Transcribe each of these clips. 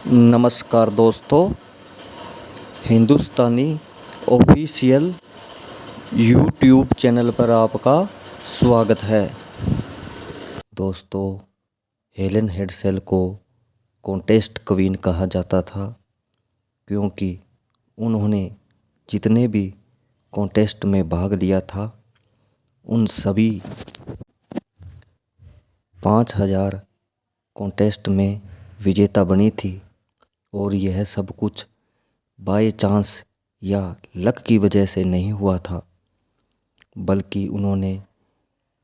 नमस्कार दोस्तों, हिंदुस्तानी official YouTube channel पर आपका स्वागत है। दोस्तों, हेलेन हेडसेल को कॉन्टेस्ट क्वीन कहा जाता था क्योंकि उन्होंने जितने भी कॉन्टेस्ट में भाग लिया था उन सभी 5000 कॉन्टेस्ट में विजेता बनी थी। और यह सब कुछ बाय चांस या लक की वजह से नहीं हुआ था, बल्कि उन्होंने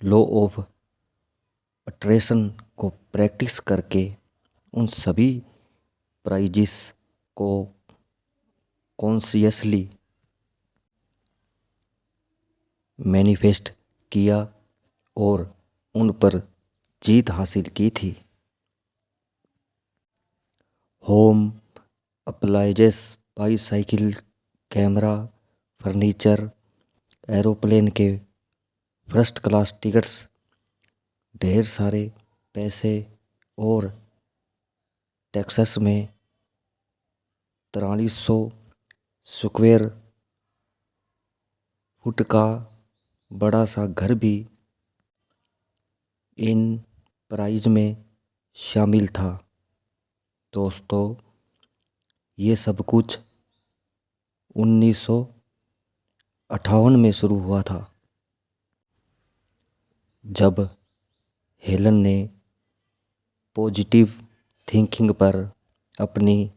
लॉ ऑफ अट्रैक्शन को प्रैक्टिस करके उन सभी प्राइजेस को कॉन्शियसली मैनिफेस्ट किया और उन पर जीत हासिल की थी। Home appliances, bicycle, camera, furniture, aeroplane के फर्स्ट क्लास टिकट्स, ढेर सारे पैसे और टेक्सास में 4300 स्क्वायर फुट का बड़ा सा घर भी इन प्राइज में शामिल था। दोस्तों, ये सब कुछ 1958 में शुरू हुआ था, जब हेलन ने पॉजिटिव थिंकिंग पर अपनी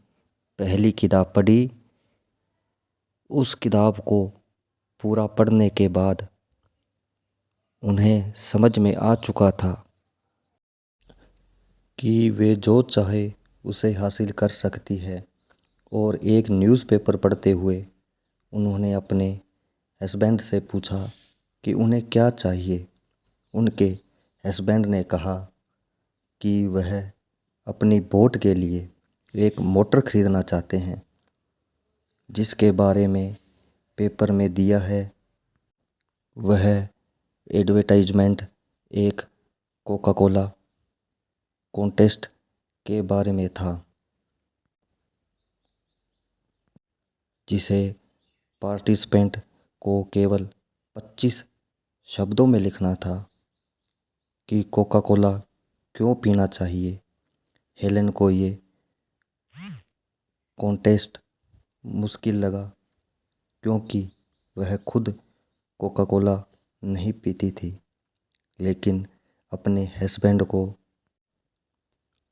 पहली किताब पढ़ी। उस किताब को पूरा पढ़ने के बाद उन्हें समझ में आ चुका था कि वे जो चाहे उसे हासिल कर सकती है। और एक न्यूज़पेपर पढ़ते हुए उन्होंने अपने हस्बैंड से पूछा कि उन्हें क्या चाहिए। उनके हस्बैंड ने कहा कि वह अपनी बोट के लिए एक मोटर खरीदना चाहते हैं, जिसके बारे में पेपर में दिया है। वह एडवर्टाइजमेंट एक कोका कोला कॉन्टेस्ट के बारे में था, जिसे पार्टिसिपेंट को केवल 25 शब्दों में लिखना था कि कोका कोला क्यों पीना चाहिए। हेलन को ये कॉन्टेस्ट मुश्किल लगा क्योंकि वह खुद कोका कोला नहीं पीती थी, लेकिन अपने हस्बैंड को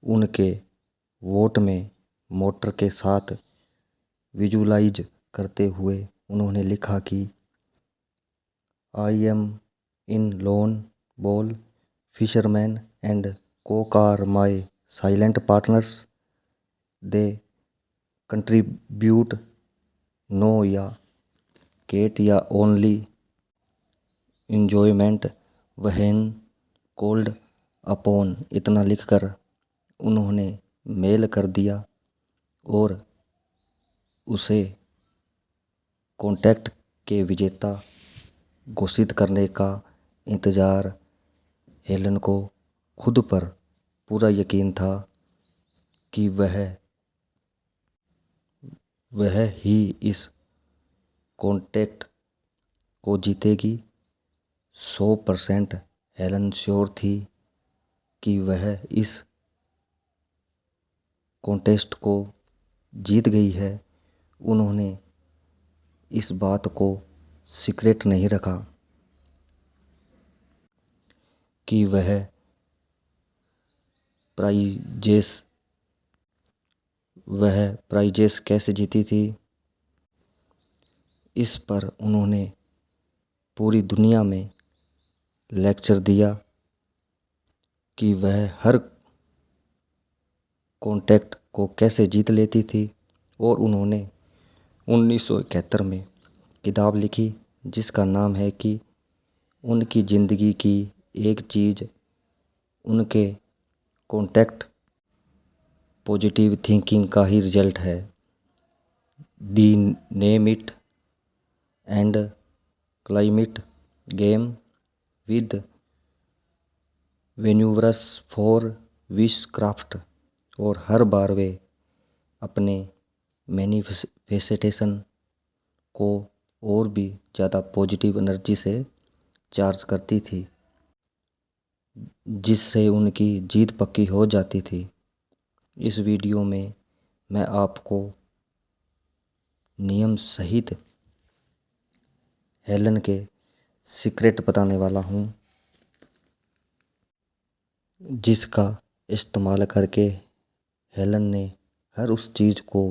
उनके वोट में मोटर के साथ विजुलाइज करते हुए उन्होंने लिखा कि I am in lone ball fisherman and coke are my silent partners, they contribute no या केट या only enjoyment when called upon. इतना लिखकर उन्होंने मेल कर दिया और उसे कॉन्टेस्ट के विजेता घोषित करने का इंतज़ार। हेलन को खुद पर पूरा यकीन था कि वह ही इस कॉन्टेस्ट को जीतेगी। 100% हेलन श्योर थी कि वह इस कॉन्टेस्ट को जीत गई है। उन्होंने इस बात को सीक्रेट नहीं रखा कि वह प्राइजेस कैसे जीती थी। इस पर उन्होंने पूरी दुनिया में लेक्चर दिया कि वह हर कॉन्टेस्ट को कैसे जीत लेती थी। और उन्होंने 1971 में किताब लिखी जिसका नाम है कि उनकी ज़िंदगी की एक चीज़ उनके कॉन्टेस्ट पॉजिटिव थिंकिंग का ही रिजल्ट है। The name it and climate game with वेन्यूवर्स फॉर विश क्राफ्ट। और हर बार वे अपने मैनिफेस्टेशन को और भी ज़्यादा पॉजिटिव एनर्जी से चार्ज करती थी, जिससे उनकी जीत पक्की हो जाती थी। इस वीडियो में मैं आपको नियम सहित हेलन के सीक्रेट बताने वाला हूँ, जिसका इस्तेमाल करके हेलन ने हर उस चीज़ को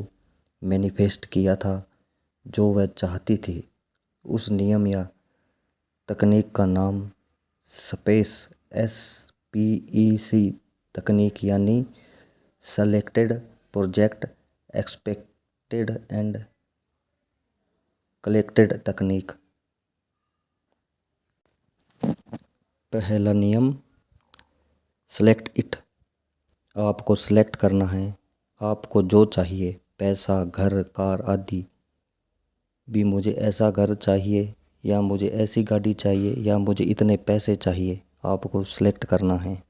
मैनिफेस्ट किया था जो वह चाहती थी। उस नियम या तकनीक का नाम SPEC तकनीक यानी selected project expected and collected तकनीक। पहला नियम सेलेक्ट इट। आपको सेलेक्ट करना है, आपको जो चाहिए, पैसा, घर, कार आदि भी। मुझे ऐसा घर चाहिए, या मुझे ऐसी गाड़ी चाहिए, या मुझे इतने पैसे चाहिए, आपको सेलेक्ट करना है।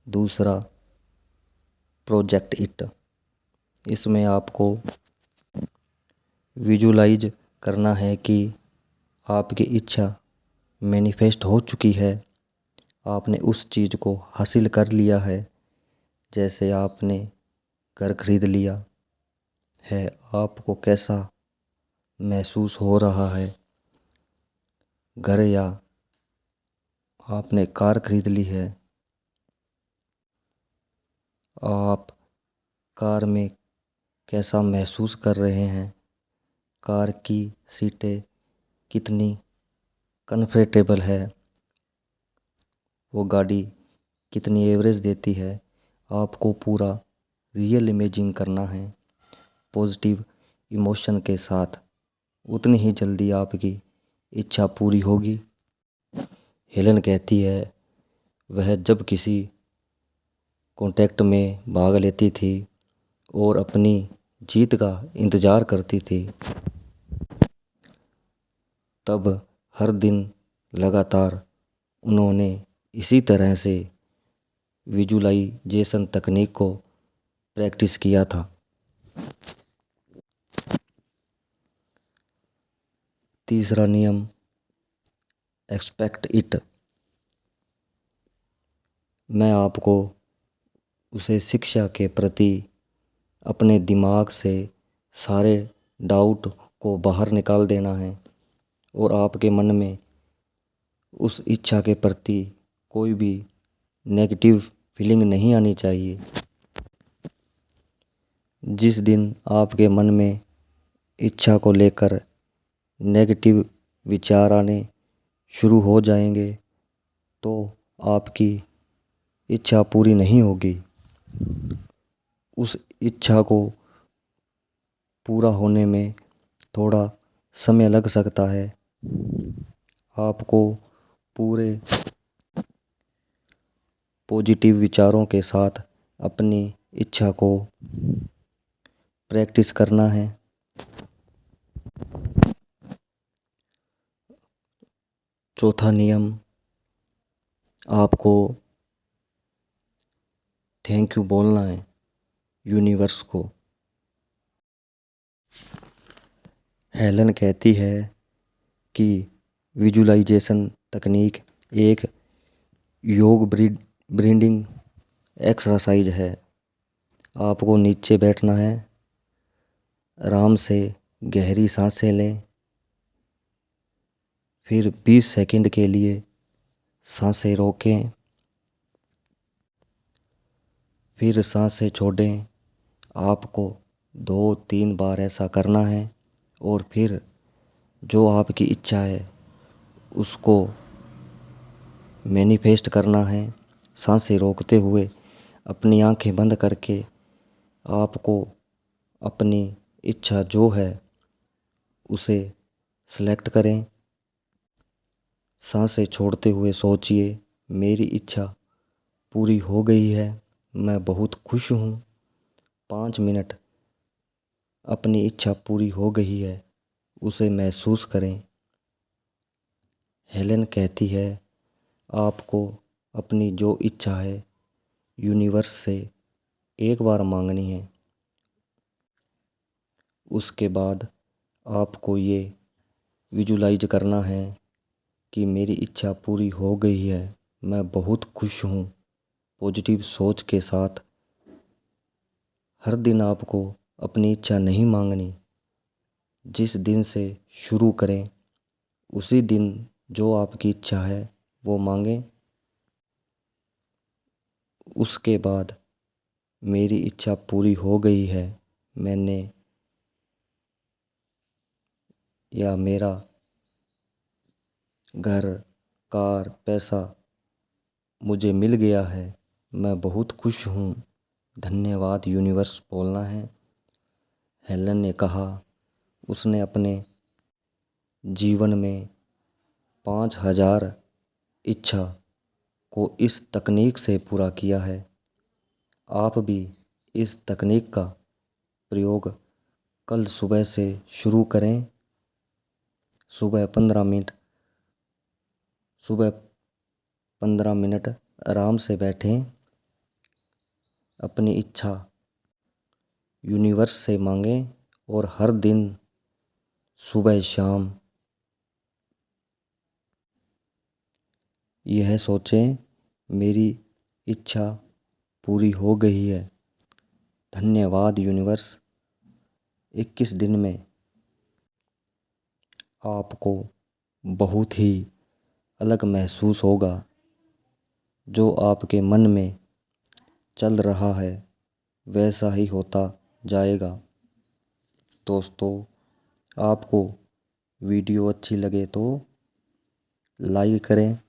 दूसरा प्रोजेक्ट इट। इसमें आपको विजुलाइज करना है कि आपकी इच्छा मैनिफेस्ट हो चुकी है, आपने उस चीज़ को हासिल कर लिया है। जैसे आपने घर खरीद लिया है, आपको कैसा महसूस हो रहा है। घर या आपने कार खरीद ली है, आप कार में कैसा महसूस कर रहे हैं, कार की सीटें कितनी कंफर्टेबल है, वो गाड़ी कितनी एवरेज देती है। आपको पूरा रियल इमेजिंग करना है पॉजिटिव इमोशन के साथ, उतनी ही जल्दी आपकी इच्छा पूरी होगी। हेलन कहती है वह जब किसी कॉन्टेस्ट में भाग लेती थी और अपनी जीत का इंतज़ार करती थी, तब हर दिन लगातार उन्होंने इसी तरह से विजुलाइजेशन तकनीक को प्रैक्टिस किया था। तीसरा नियम एक्सपेक्ट इट। मैं आपको उसे शिक्षा के प्रति अपने दिमाग से सारे डाउट को बाहर निकाल देना है और आपके मन में उस इच्छा के प्रति कोई भी नेगेटिव फीलिंग नहीं आनी चाहिए। जिस दिन आपके मन में इच्छा को लेकर नेगेटिव विचार आने शुरू हो जाएंगे तो आपकी इच्छा पूरी नहीं होगी। उस इच्छा को पूरा होने में थोड़ा समय लग सकता है। आपको पूरे पॉजिटिव विचारों के साथ अपनी इच्छा को प्रैक्टिस करना है। चौथा नियम, आपको थैंक यू बोलना है यूनिवर्स को। हेलन कहती है कि विजुलाइजेशन तकनीक एक योग ब्रीदिंग एक्सरसाइज है। आपको नीचे बैठना है, आराम से गहरी सांसें लें, फिर 20 सेकंड के लिए सांसें रोकें, फिर सांसें छोड़ें। आपको 2-3 बार ऐसा करना है और फिर जो आपकी इच्छा है उसको मैनिफेस्ट करना है। सांसें रोकते हुए अपनी आंखें बंद करके आपको अपनी इच्छा जो है उसे सेलेक्ट करें। सांसें छोड़ते हुए सोचिए, मेरी इच्छा पूरी हो गई है, मैं बहुत खुश हूँ। 5 मिनट अपनी इच्छा पूरी हो गई है उसे महसूस करें। हेलन कहती है आपको अपनी जो इच्छा है यूनिवर्स से एक बार मांगनी है उसके बाद आपको ये विजुलाइज करना है कि मेरी इच्छा पूरी हो गई है, मैं बहुत खुश हूँ। पॉजिटिव सोच के साथ हर दिन आपको अपनी इच्छा नहीं मांगनी। जिस दिन से शुरू करें उसी दिन जो आपकी इच्छा है वो मांगें। उसके बाद मेरी इच्छा पूरी हो गई है, मैंने या मेरा घर, कार, पैसा मुझे मिल गया है, मैं बहुत खुश हूँ, धन्यवाद यूनिवर्स बोलना है। हेलन ने कहा उसने अपने जीवन में 5000 इच्छा को इस तकनीक से पूरा किया है। आप भी इस तकनीक का प्रयोग कल सुबह से शुरू करें। सुबह 15 मिनट आराम से बैठें, अपनी इच्छा यूनिवर्स से मांगें और हर दिन सुबह शाम यह सोचें मेरी इच्छा पूरी हो गई है, धन्यवाद यूनिवर्स। 21 दिन में आपको बहुत ही अलग महसूस होगा। जो आपके मन में चल रहा है वैसा ही होता जाएगा। दोस्तों, आपको वीडियो अच्छी लगे तो लाइक करें,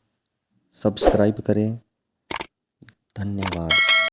सब्सक्राइब करें। धन्यवाद।